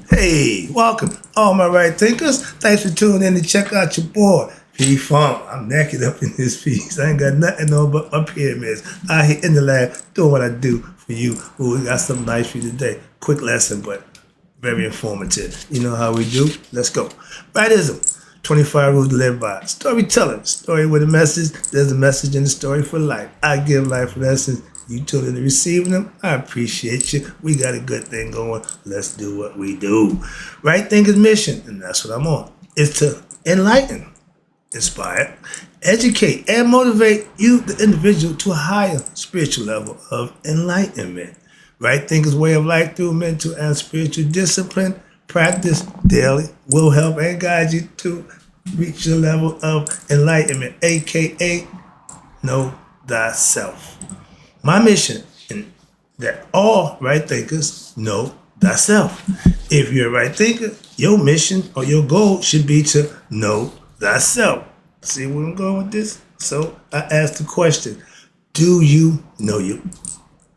Hey, welcome, all my right thinkers. Thanks for tuning in to check out your boy, P Funk. I'm naked up in this piece. I ain't got nothing on but my pyramids. Out here in the lab doing what I do for you. Ooh, we got something nice for you today. Quick lesson, but very informative. You know how we do? Let's go. Rightism. 25 rules to live by. Storytelling. Story with a message. There's a message in the story for life. I give life lessons. You tune in to receiving them. I appreciate you. We got a good thing going. Let's do what we do. Right Thinker's mission, and that's what I'm on, is to enlighten, inspire, educate, and motivate you, the individual, to a higher spiritual level of enlightenment. Right Thinker's way of life through mental and spiritual discipline, practice daily, will help and guide you to reach your level of enlightenment, aka know thyself. My mission is that all right thinkers know thyself. If you're a right thinker, your mission or your goal should be to know thyself. See where I'm going with this? So I asked the question, do you know you?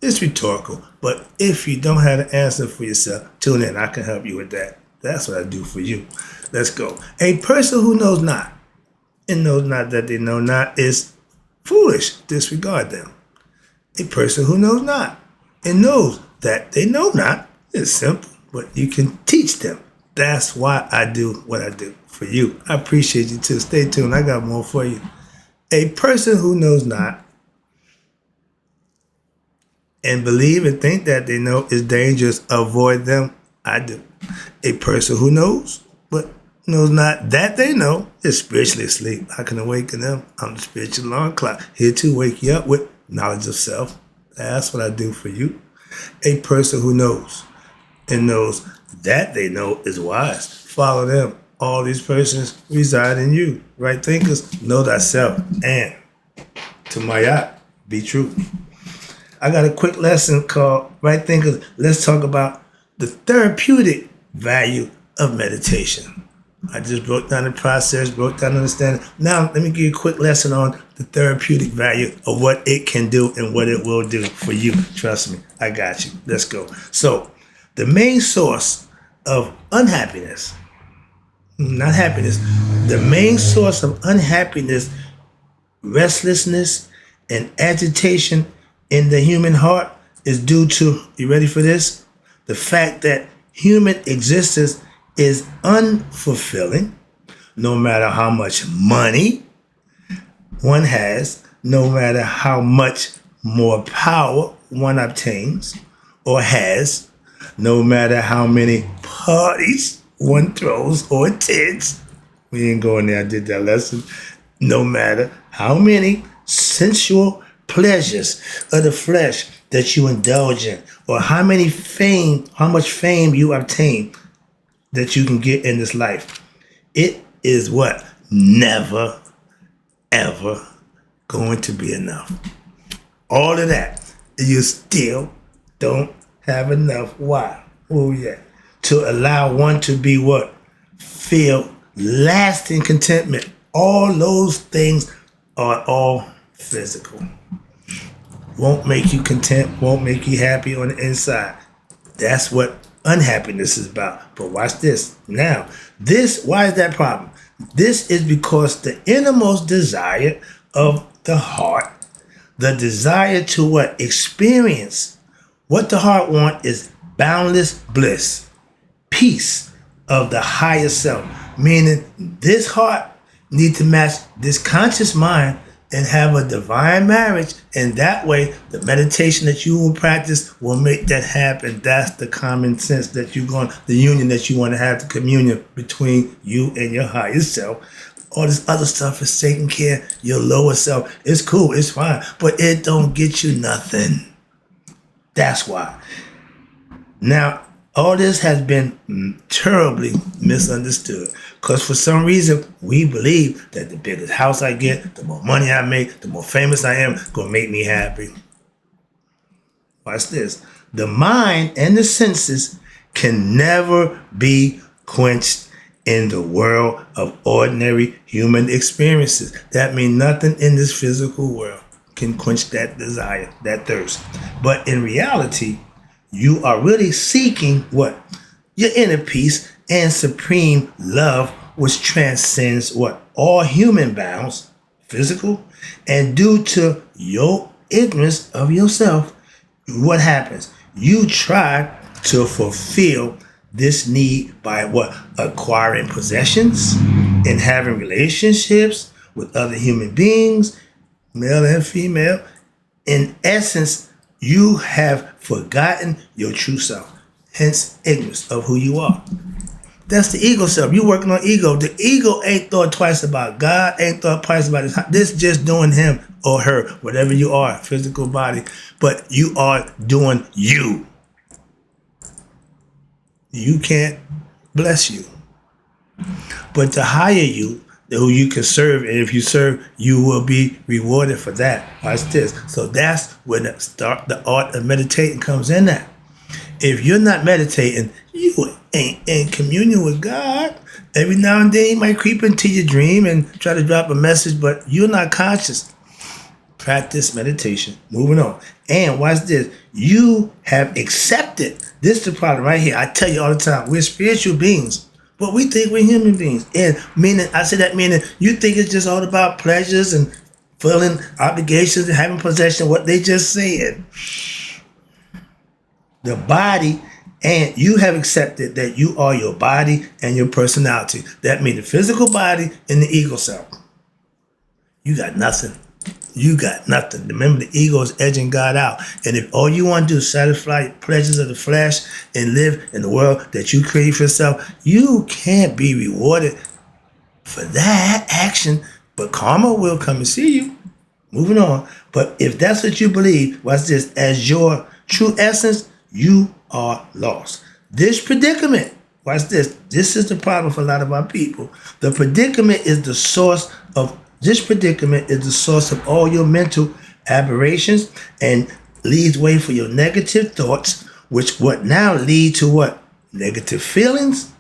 It's rhetorical, but if you don't have an answer for yourself, tune in. I can help you with that. That's what I do for you. Let's go. A person who knows not and knows not that they know not is foolish. Disregard them. A person who knows not and knows that they know not is simple, but you can teach them. That's why I do what I do for you. I appreciate you too. Stay tuned. I got more for you. A person who knows not and believe and think that they know is dangerous. Avoid them. I do. A person who knows but knows not that they know is spiritually asleep. I can awaken them. I'm the spiritual alarm clock, here to wake you up with knowledge of self. That's what I do for you. A person who knows and knows that they know is wise. Follow them. All these persons reside in you. Right thinkers, know thyself. And to Mayat, be true. I got a quick lesson called Right Thinkers. Let's talk about the therapeutic value of meditation. I just broke down the process, broke down the understanding. Now, let me give you a quick lesson on the therapeutic value of what it can do and what it will do for you. Trust me, I got you. Let's go. So, the main source of unhappiness, not happiness, the main source of unhappiness, restlessness, and agitation in the human heart is due to, you ready for this? The fact that human existence is unfulfilling, no matter how much money one has, no matter how much more power one obtains or has, no matter how many parties one throws or attends. We ain't going there, I did that lesson. No matter how many sensual pleasures of the flesh that you indulge in, or how much fame you obtain, that you can get in this life. It is what? Never, ever going to be enough. All of that, you still don't have enough. Why? Oh yeah. To allow one to be what? Feel lasting contentment. All those things are all physical. Won't make you content, won't make you happy on the inside. That's what unhappiness is about. But watch this. Now, why is that problem? This is because the innermost desire of the heart, the desire to what? Experience. What the heart wants is boundless bliss, peace of the higher self. Meaning this heart needs to match this conscious mind and have a divine marriage, and that way the meditation that you will practice will make that happen. That's the common sense that the union that you want to have, the communion between you and your higher self. All this other stuff is taking care of your lower self. It's cool, it's fine, but it don't get you nothing. That's why. Now, all this has been terribly misunderstood, because for some reason we believe that the bigger house I get, the more money I make, the more famous I am, gonna make me happy. Watch this. The mind and the senses can never be quenched in the world of ordinary human experiences. That means nothing in this physical world can quench that desire, that thirst. But in reality, you are really seeking what? your inner peace and supreme love, which transcends what? All human bounds, physical, and due to your ignorance of yourself, what happens? You try to fulfill this need by what? Acquiring possessions and having relationships with other human beings, male and female. In essence, you have forgotten your true self, hence ignorance of who you are. That's the ego self. You working on ego. The ego ain't thought twice about God, ain't thought twice about this. This just doing him or her, whatever you are, physical body. But you are doing you. You can't bless you. But the higher you, who you can serve, and if you serve, you will be rewarded for that. Watch this. So that's when the art of meditating comes in at. If you're not meditating, you ain't in communion with God. Every now and then you might creep into your dream and try to drop a message, but you're not conscious. Practice meditation. Moving on. And watch this. You have accepted. This is the problem right here. I tell you all the time, we're spiritual beings, but we think we're human beings. And meaning, I say that meaning you think it's just all about pleasures and fulfilling obligations and having possession, what they just said. The body, and you have accepted that you are your body and your personality. That means the physical body and the ego self. You got nothing. You got nothing. Remember, the ego is edging God out. And if all you want to do is satisfy pleasures of the flesh and live in the world that you create for yourself, you can't be rewarded for that action. But karma will come and see you. Moving on. But if that's what you believe, watch this, as your true essence, you are lost. This predicament, watch this. This is the problem for a lot of our people. This predicament is the source of all your mental aberrations and leads way for your negative thoughts, which what now lead to what? Negative feelings,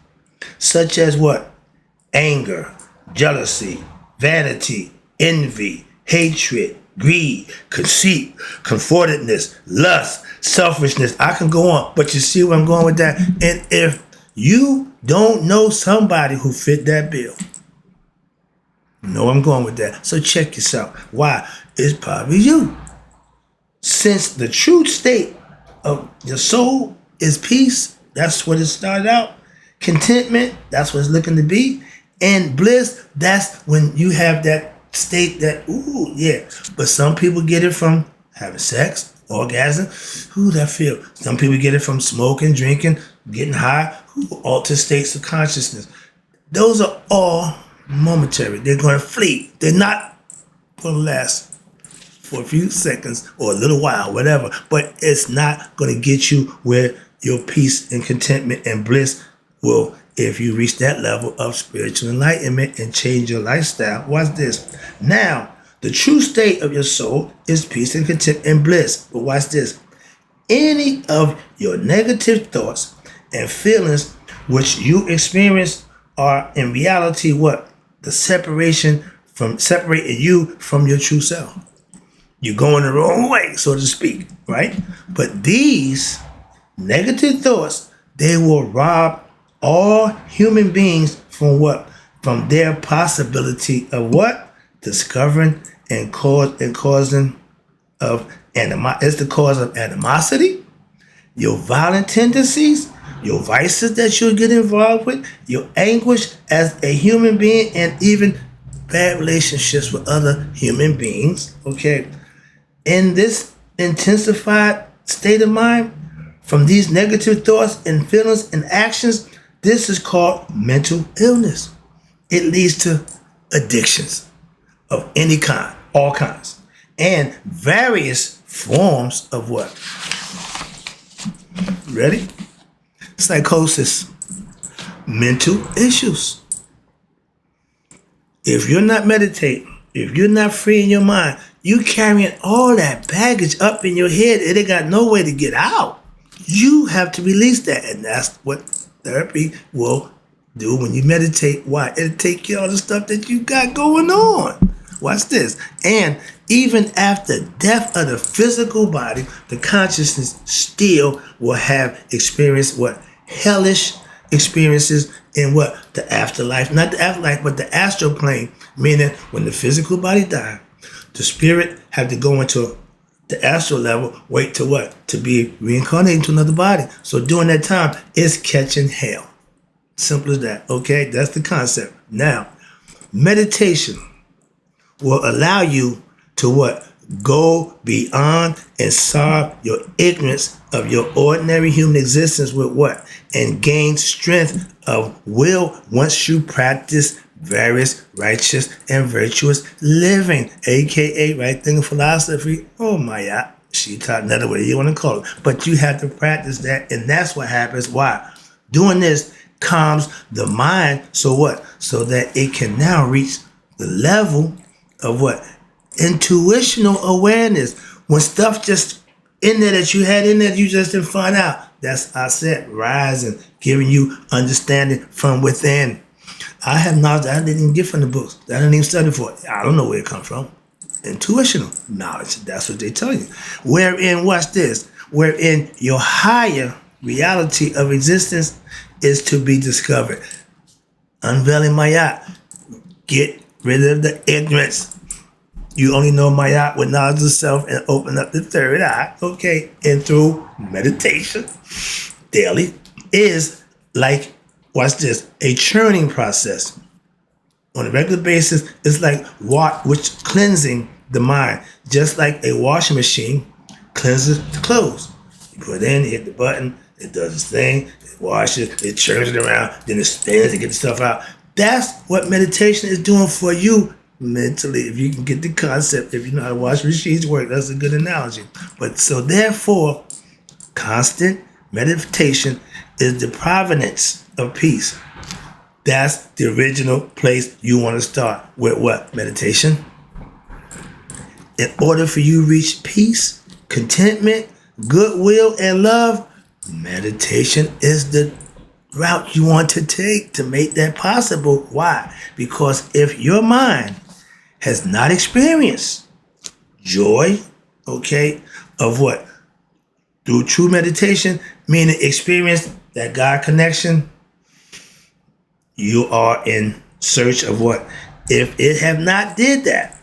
such as what? Anger, jealousy, vanity, envy, hatred, greed, conceit, comfortedness, lust, selfishness. I can go on, but you see where I'm going with that? And if you don't know somebody who fit that bill, you know I'm going with that. So check yourself. Why? It's probably you. Since the true state of your soul is peace, that's what it started out. Contentment, that's what it's looking to be. And bliss, that's when you have that state that, ooh, yeah. But some people get it from having sex, orgasm. Ooh, that feel. Some people get it from smoking, drinking, getting high. Ooh, altered states of consciousness. Those are all momentary. They're going to flee. They're not going to last for a few seconds or a little while, whatever. But it's not going to get you where your peace and contentment and bliss will, if you reach that level of spiritual enlightenment and change your lifestyle. Watch this. Now, the true state of your soul is peace and contentment and bliss. But watch this. Any of your negative thoughts and feelings which you experience are in reality what? The separating you from your true self. You're going the wrong way, so to speak, right? But these negative thoughts, they will rob all human beings from what? From their possibility of what? Discovering and causing of animosity. It's the cause of animosity, your violent tendencies, your vices that you'll get involved with, your anguish as a human being, and even bad relationships with other human beings. Okay. In this intensified state of mind, from these negative thoughts and feelings and actions, this is called mental illness. It leads to addictions of any kind, all kinds, and various forms of what? Ready? Psychosis, mental issues. If you're not meditating, if you're not freeing your mind, you carrying all that baggage up in your head, it ain't got no way to get out. You have to release that, and that's what therapy will do when you meditate. Why? It'll take care of all the stuff that you got going on. Watch this. And even after death of the physical body, the consciousness still will have experienced what? Hellish experiences in what? The afterlife. Not the afterlife, but the astral plane. Meaning when the physical body died, the spirit had to go into the astral level, wait to what? To be reincarnated into another body. So during that time, it's catching hell. Simple as that. Okay, that's the concept. Now, meditation will allow you to what? Go beyond and solve your ignorance of your ordinary human existence with what? And gain strength of will once you practice various righteous and virtuous living, aka right thinking philosophy. Oh my God, she taught another way you want to call it. But you have to practice that, and that's what happens. Why? Doing this calms the mind. So what? So that it can now reach the level of what? Intuitional awareness. When stuff just in there that you had in there, you just didn't find out. That's, I said, rising, giving you understanding from within. I have knowledge that I didn't even get from the books. I didn't even study for it. I don't know where it comes from. Intuitional knowledge. That's what they tell you. Wherein, watch this, wherein your higher reality of existence is to be discovered. Unveiling Mayat. Get rid of the ignorance. You only know Mayat with knowledge of self and open up the third eye. Okay. And through meditation daily is like, watch this, a churning process. On a regular basis, it's like which cleansing the mind, just like a washing machine cleanses the clothes. You put it in, you hit the button, it does its thing, it washes, it churns it around, then it spins to get the stuff out. That's what meditation is doing for you mentally. If you can get the concept, if you know how to wash machines work, that's a good analogy. But so therefore, constant meditation is the provenance of peace. That's the original place you want to start with what? Meditation. In order for you to reach peace, contentment, goodwill, and love, meditation is the route you want to take to make that possible. Why? Because if your mind has not experienced joy, okay, of what? Through true meditation, meaning experience that God connection, you are in search of what? If it have not did that,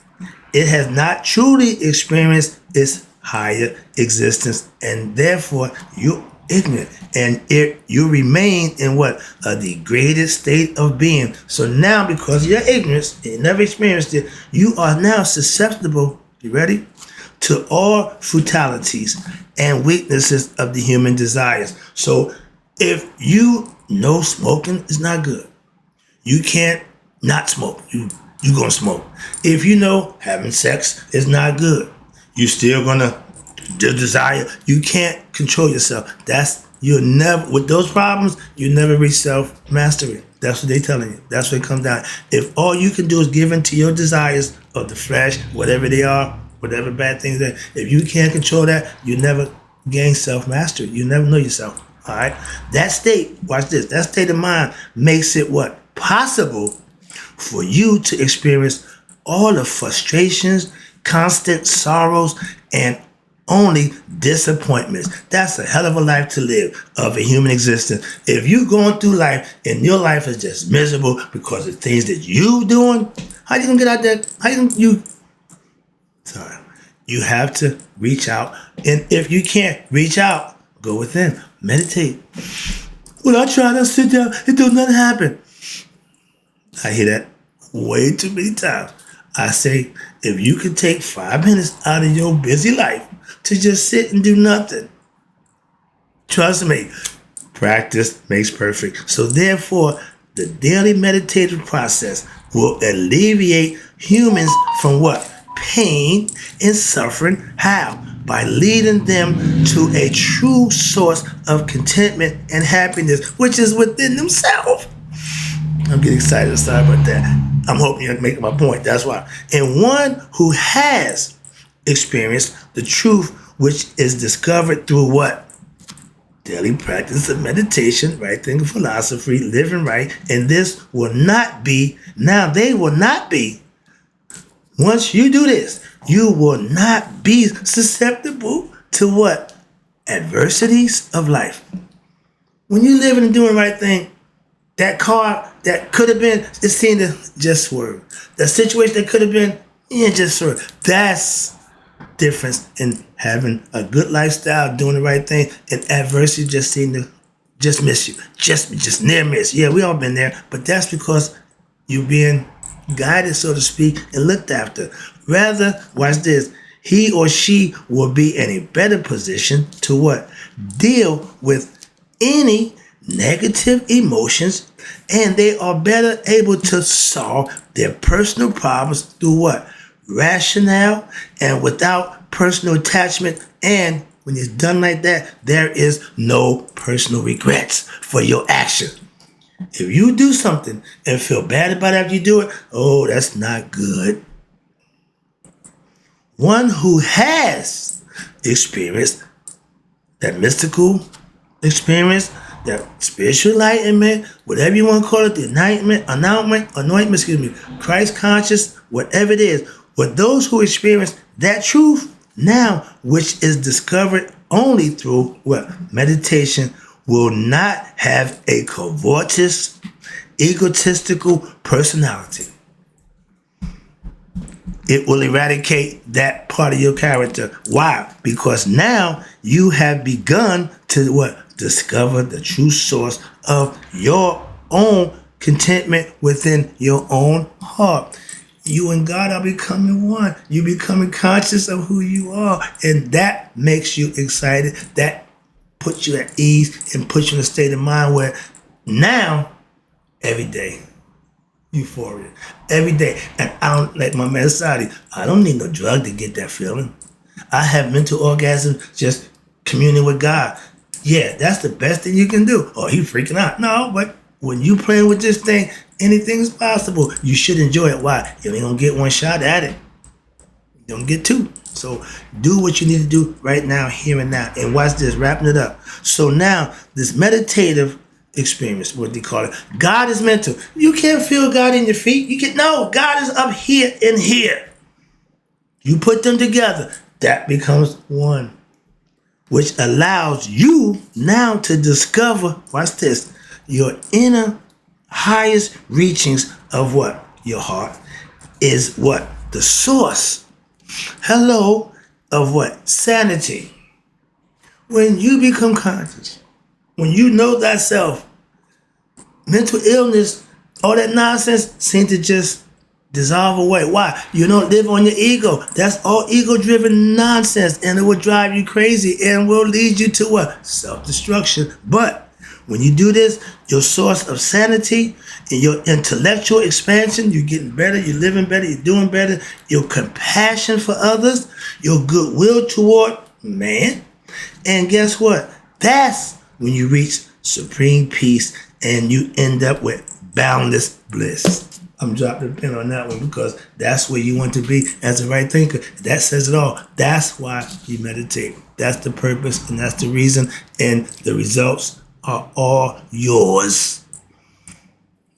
it has not truly experienced its higher existence, and therefore you ignorant, and you remain in what? A degraded state of being. So now, because of your ignorance, you never experienced it, you are now susceptible, you ready? To all frutalities and weaknesses of the human desires. So if you know smoking is not good, you can't not smoke. You gonna smoke. If you know having sex is not good, you still gonna desire. You can't control yourself. You'll never, with those problems, you never reach self-mastery. That's what they're telling you. That's what it comes down. If all you can do is give in to your desires of the flesh, whatever they are, whatever bad things that, if you can't control that, you never gain self-mastery. You never know yourself. All right? That state, watch this, that state of mind makes it what? Possible for you to experience all the frustrations, constant sorrows, and only disappointments. That's a hell of a life to live of a human existence. If you going through life and your life is just miserable because of things that you doing, how you gonna get out there? You have to reach out. And if you can't reach out, go within. Meditate. When I try to sit down, it does not happen. I hear that way too many times. I say, if you could take 5 minutes out of your busy life to just sit and do nothing, trust me, practice makes perfect. So therefore, the daily meditative process will alleviate humans from what? Pain and suffering. How? By leading them to a true source of contentment and happiness, which is within themselves. I'm getting excited. Sorry about that. I'm hoping you're making my point. That's why. And one who has experienced the truth, which is discovered through what? Daily practice of meditation, right thinking philosophy, living right. And this will not be, now they will not be, once you do this, you will not be susceptible to what? Adversities of life. When you living and doing the right thing, That car that could have been, it seemed to just swerve. The situation that could have been, just swerve. That's difference in having a good lifestyle, doing the right thing, and adversity just seem to just miss you. Just near miss. Yeah, we all been there, but that's because you're being guided, so to speak, and looked after. Rather, watch this, he or she will be in a better position to what? Deal with any negative emotions, and they are better able to solve their personal problems through what? Rationale and without personal attachment. And when it's done like that, there is no personal regrets for your action. If you do something and feel bad about it after you do it, oh, that's not good. One who has experienced that mystical experience, that spiritual enlightenment, whatever you want to call it, the anointment, Christ conscious, whatever it is, with those who experience that truth now, which is discovered only through what? Meditation, will not have a covetous, egotistical personality. It will eradicate that part of your character. Why? Because now you have begun to what? Discover the true source of your own contentment within your own heart. You and God are becoming one. You becoming conscious of who you are. And that makes you excited. That puts you at ease and puts you in a state of mind where now, every day, euphoria. Every day. And I don't, like my man Sadi, I don't need no drug to get that feeling. I have mental orgasm just communing with God. Yeah, that's the best thing you can do. Oh, he freaking out. No, but when you playing with this thing, anything is possible. You should enjoy it. Why? You ain't gonna get one shot at it. You don't get two. So do what you need to do right now, here and now. And watch this, wrapping it up. So now, this meditative experience, what they call it. God is mental. You can't feel God in your feet. No, God is up here and here. You put them together, that becomes one, which allows you now to discover, watch this, your inner highest reachings of what? Your heart is what? The source. Hello, of what? Sanity. When you become conscious, when you know thyself, mental illness, all that nonsense seems to just dissolve away. Why? You don't live on your ego. That's all ego-driven nonsense, and it will drive you crazy and will lead you to what? Self-destruction. But when you do this, your source of sanity and your intellectual expansion, you're getting better, you're living better, you're doing better, your compassion for others, your goodwill toward man. And guess what? That's when you reach supreme peace and you end up with boundless bliss. I'm dropping the pin on that one because that's where you want to be as a right thinker. That says it all. That's why you meditate. That's the purpose and that's the reason. And the results are all yours.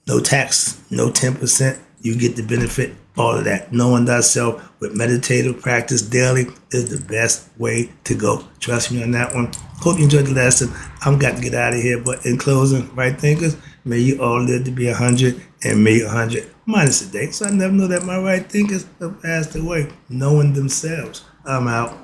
No tax, no 10%. You get the benefit, all of that. Knowing thyself with meditative practice daily is the best way to go. Trust me on that one. Hope you enjoyed the lesson. I'm got to get out of here. But in closing, right thinkers, may you all live to be 100 and may 100 minus a day. So I never know that my right thinkers have passed away, knowing themselves. I'm out.